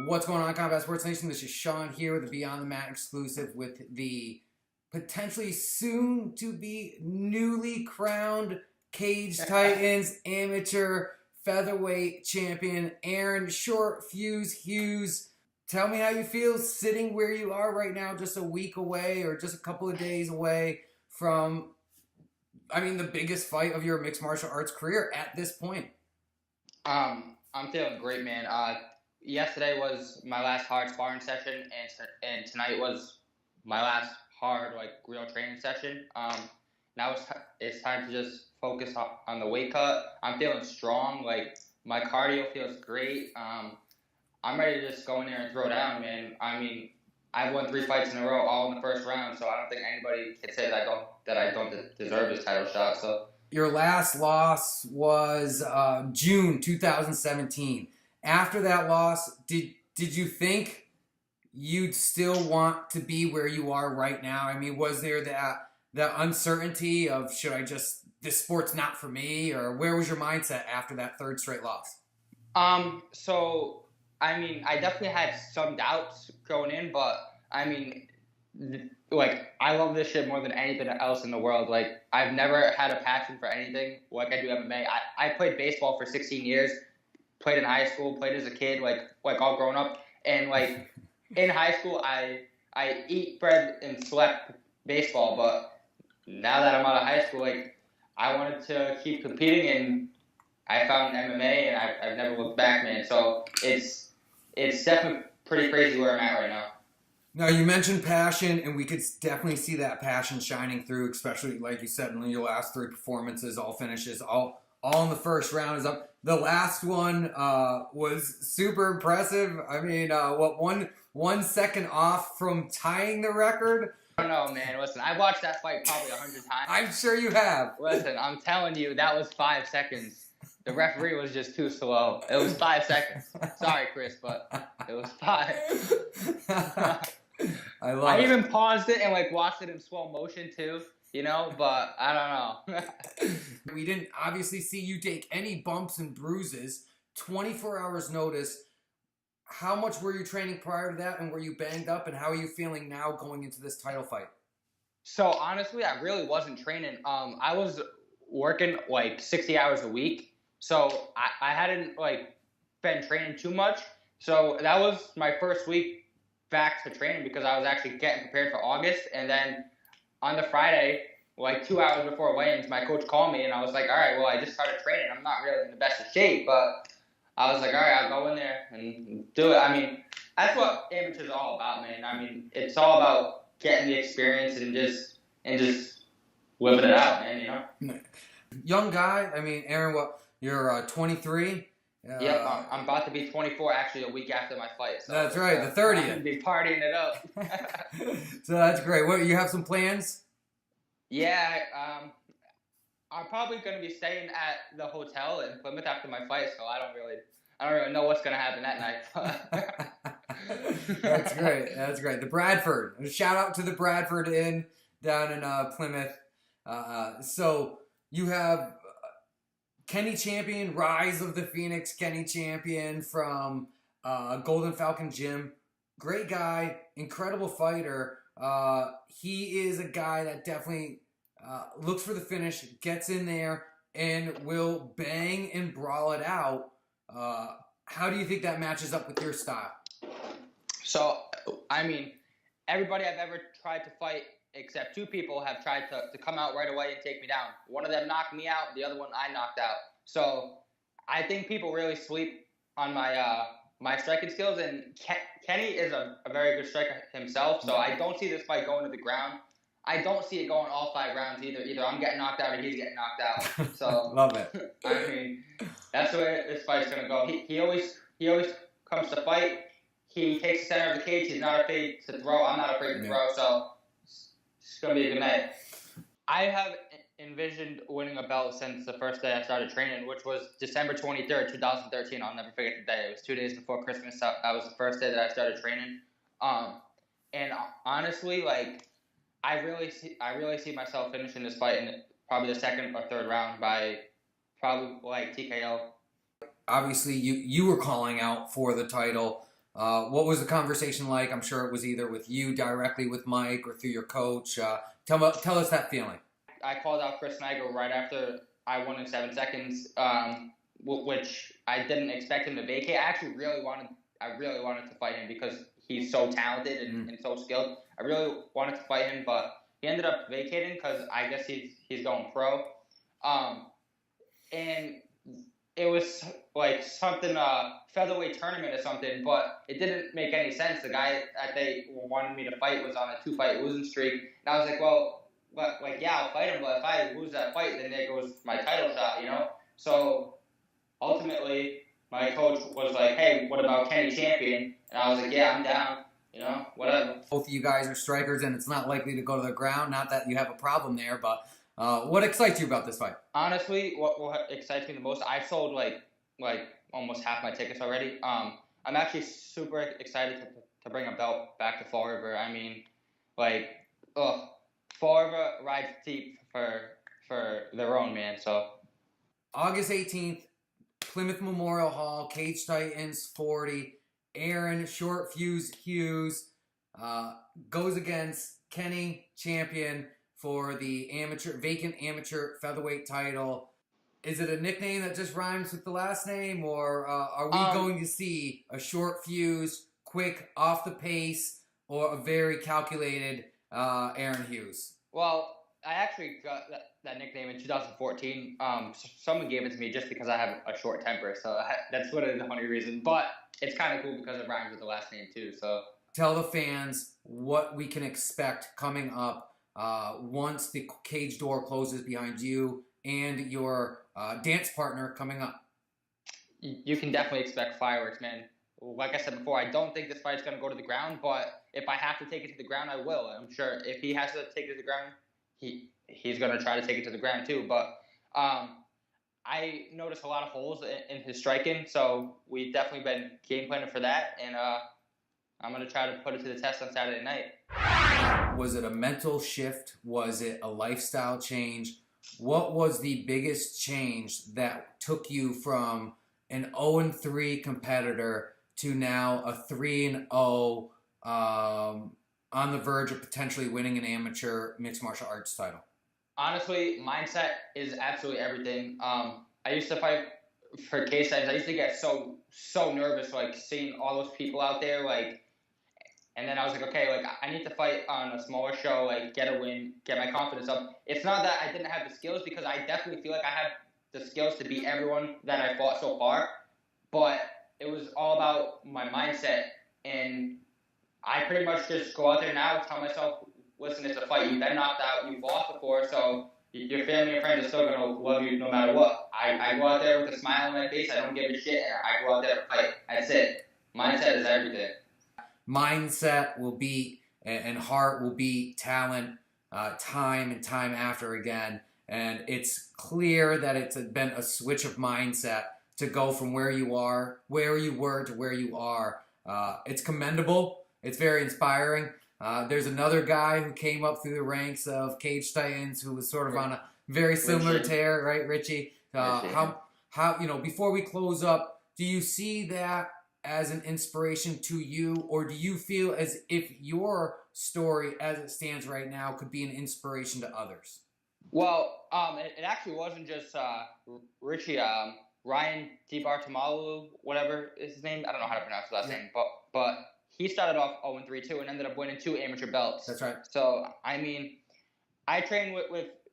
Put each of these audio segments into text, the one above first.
What's going on, Combat Sports Nation? This is Sean here with the Beyond the Mat exclusive with the potentially soon-to-be newly crowned Cage Titans amateur featherweight champion, Aaron "Short Fuse" Hughes. Tell me how you feel sitting where you are right now, just a week away or just a couple of days away from, the biggest fight of your mixed martial arts career at this point. I'm feeling great, man. Yesterday was my last hard sparring session, and tonight was my last hard, real training session. Now it's time to just focus on the weight cut. I'm feeling strong. My cardio feels great. I'm ready to just go in there and throw down, man. I've won 3 fights in a row, all in the first round, so I don't think anybody can say that I don't deserve this title shot. So your last loss was June 2017. After that loss, did you think you'd still want to be where you are right now? Was there that uncertainty of, this sport's not for me, or where was your mindset after that third straight loss? I definitely had some doubts going in, but I love this shit more than anything else in the world. I've never had a passion for anything like I do MMA. I played baseball for 16 years, played in high school, played as a kid, all grown up. And in high school, I eat bread and slept baseball. But now that I'm out of high school, I wanted to keep competing, and I found MMA, and I've never looked back, man. So it's definitely pretty crazy where I'm at right now. Now, you mentioned passion, and we could definitely see that passion shining through, especially, like you said, in your last 3 performances, all finishes, all in the first round is up. The last one was super impressive. One second off from tying the record? I don't know, man. Listen, I watched that fight probably 100 times. I'm sure you have. Listen, I'm telling you, that was 5 seconds. The referee was just too slow. It was 5 seconds. Sorry, Chris, but it was 5. I even paused it and watched it in slow motion too, but I don't know. We didn't obviously see you take any bumps and bruises. 24 hours notice. How much were you training prior to that, and were you banged up, and how are you feeling now going into this title fight? So honestly, I really wasn't training. I was working 60 hours a week, so I hadn't been training too much. So that was my first week back to training because I was actually getting prepared for August. And then on the Friday, 2 hours before weigh-ins, my coach called me, and I was like, all right, well, I just started training. I'm not really in the best of shape, but I was like, all right, I'll go in there and do it. That's what amateurs are all about, man. It's all about getting the experience and just living it out, man, Young guy, Aaron, you're 23? Yep, I'm about to be 24 actually a week after my fight. So that's right, the 30th. I'm going to be partying it up. So that's great. What, you have some plans? Yeah, I'm probably going to be staying at the hotel in Plymouth after my fight, so I don't really know what's going to happen that night. That's great. That's great. The Bradford. Shout out to the Bradford Inn down in Plymouth. So you have Kenny Champion, Rise of the Phoenix Kenny Champion from Golden Falcon Gym. Great guy, incredible fighter. He is a guy that definitely looks for the finish, gets in there, and will bang and brawl it out. How do you think that matches up with your style? So, everybody I've ever tried to fight, except 2 people, have tried to come out right away and take me down. One of them knocked me out, the other one I knocked out. So I think people really sleep on my striking skills, and Kenny is a very good striker himself, so I don't see this fight going to the ground. I don't see it going all 5 rounds either. Either I'm getting knocked out or he's getting knocked out. So love it. That's the way this fight's gonna go. He always comes to fight. He takes the center of the cage. He's not afraid to throw. I'm not afraid to throw. So it's gonna be a good night. I have envisioned winning a belt since the first day I started training, which was December 23rd, 2013. I'll never forget the day. It was 2 days before Christmas. That was the first day that I started training. And honestly, I really see myself finishing this fight in probably the 2nd or 3rd round by probably TKO. Obviously, you were calling out for the title What was the conversation like? I'm sure it was either with you directly with Mike or through your coach. Tell us that feeling. I called out Chris Nigel right after I won in 7 seconds, which I didn't expect him to vacate. I really wanted to fight him because he's so talented and so skilled. I really wanted to fight him, but he ended up vacating because I guess he's going pro. And it was like something featherweight tournament or something, but it didn't make any sense. The guy that they wanted me to fight was on a 2-fight losing streak, and I was like, well, but like, yeah, I'll fight him, but if I lose that fight, then there goes my title shot, you know. So ultimately, my coach was like, hey, what about Kenny Champion? And I was like, yeah, I'm down, you know, whatever. Both of you guys are strikers, and it's not likely to go to the ground. Not that you have a problem there, but what excites you about this fight? Honestly, what excites me the most, I've sold like almost half my tickets already. I'm actually super excited to bring a belt back to Fall River. I mean, like, Fall River rides deep for their own, man. So August 18th, Plymouth Memorial Hall, Cage Titans 40. Aaron Short Fuse Hughes goes against Kenny Champion for the vacant amateur featherweight title. Is it a nickname that just rhymes with the last name, or are we going to see a short fuse, quick, off the pace, or a very calculated Aaron Hughes? Well, I actually got that nickname in 2014. Someone gave it to me just because I have a short temper, so that's what the only reason. But it's kind of cool because it rhymes with the last name too. So tell the fans what we can expect coming up once the cage door closes behind you and your dance partner coming up. You can definitely expect fireworks, man. Like I said before, I don't think this fight's going to go to the ground, but if I have to take it to the ground, I will. I'm sure if he has to take it to the ground, he's going to try to take it to the ground too. But I noticed a lot of holes in his striking, so we've definitely been game planning for that, and I'm going to try to put it to the test on Saturday night. Was it a mental shift? Was it a lifestyle change? What was the biggest change that took you from an 0-3 competitor to now a 3-0 on the verge of potentially winning an amateur mixed martial arts title? Honestly, mindset is absolutely everything. I used to fight for case studies. I used to get so nervous, like seeing all those people out there, like. And then I was like, okay, like I need to fight on a smaller show, like get a win, get my confidence up. It's not that I didn't have the skills, because I definitely feel like I have the skills to beat everyone that I fought so far. But it was all about my mindset. And I pretty much just go out there now and tell myself, listen, it's a fight. You've been knocked out. You've lost before. So your family and friends are still going to love you no matter what. I go out there with a smile on my face. I don't give a shit. And I go out there and fight. That's it. Mindset is everything. Mindset will beat and heart will beat talent time and time after again. And it's clear that it's been a switch of mindset to go from where you were to where you are. It's commendable. It's very inspiring. There's another guy who came up through the ranks of Cage Titans who was sort of on a very similar tear, right, Richie? How before we close up, do you see that as an inspiration to you, or do you feel as if your story as it stands right now could be an inspiration to others? Well, it actually wasn't just Richie. Ryan DiBartolomeo, whatever is his name. I don't know how to pronounce his last name, but he started off 0-3 too and ended up winning 2 amateur belts. That's right. So I mean, I train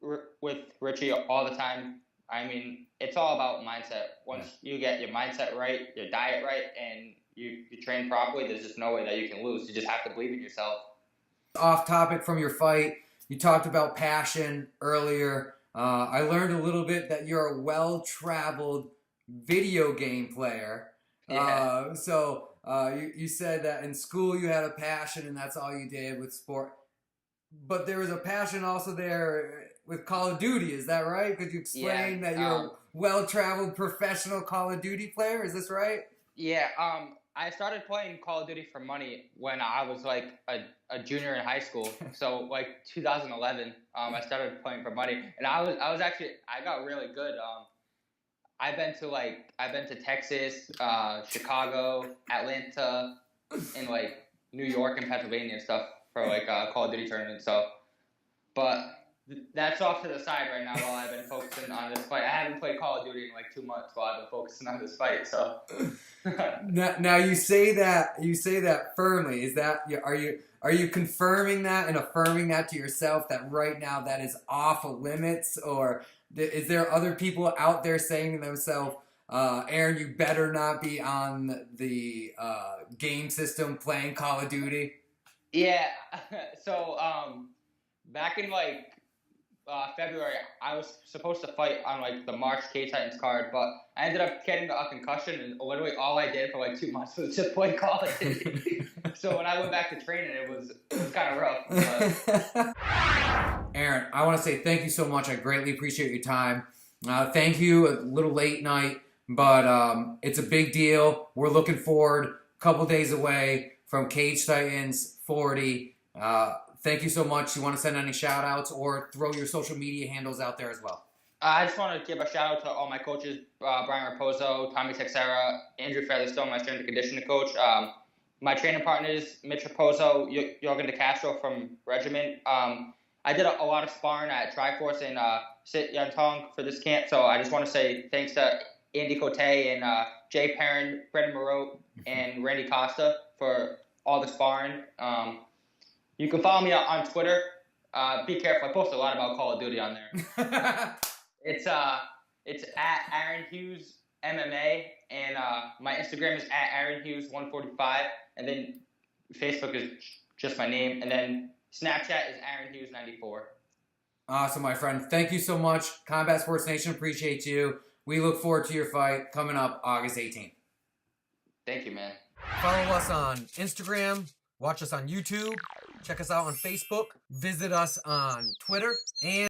with Richie all the time. I mean, it's all about mindset. Once you get your mindset right, your diet right, and you train properly, there's just no way that you can lose. You just have to believe in yourself. Off topic from your fight, you talked about passion earlier. I learned a little bit that you're a well-traveled video game player. Yeah. You said that in school you had a passion and that's all you did with sport. But there was a passion also there with Call of Duty, is that right? Could you explain that you're a well-traveled professional Call of Duty player? Is this right? Yeah. I started playing Call of Duty for money when I was like a junior in high school. So like 2011, I started playing for money, and I got really good. I've been to Texas, Chicago, Atlanta, in like New York and Pennsylvania and stuff for like Call of Duty tournaments. So, but that's off to the side right now while I've been focusing on this fight. I haven't played Call of Duty in like 2 months while I've been focusing on this fight. So. Now you say that firmly. Is that are you confirming that and affirming that to yourself that right now that is off of limits, or is there other people out there saying to themselves, Aaron, you better not be on the game system playing Call of Duty? Yeah. So back in like February, I was supposed to fight on like the March K-Titans card, but I ended up getting a concussion, and literally all I did for like 2 months was just play Call of Duty. So when I went back to training, it was kind of rough. But. Aaron, I want to say thank you so much. I greatly appreciate your time. Thank you. A little late night, but it's a big deal. We're looking forward. A couple days away from Cage Titans 40. Thank you so much. You want to send any shout outs or throw your social media handles out there as well? I just want to give a shout out to all my coaches, Brian Raposo, Tommy Texera, Andrew Featherstone, my strength and conditioning coach. My training partners, Mitch Raposo, Jorgen De Castro from Regiment. I did a lot of sparring at Triforce and Sit Yantong for this camp, so I just want to say thanks to Andy Cote and Jay Perrin, Brendan Moreau, and Randy Costa for all the sparring. You can follow me on Twitter. Be careful. I post a lot about Call of Duty on there. It's at Aaron Hughes MMA, and my Instagram is at Aaron Hughes 145, and then Facebook is just my name, and then Snapchat is Aaron Hughes 94. Awesome, my friend. Thank you so much. Combat Sports Nation appreciate you. We look forward to your fight coming up August 18th. Thank you, man. Follow us on Instagram. Watch us on YouTube. Check us out on Facebook. Visit us on Twitter. And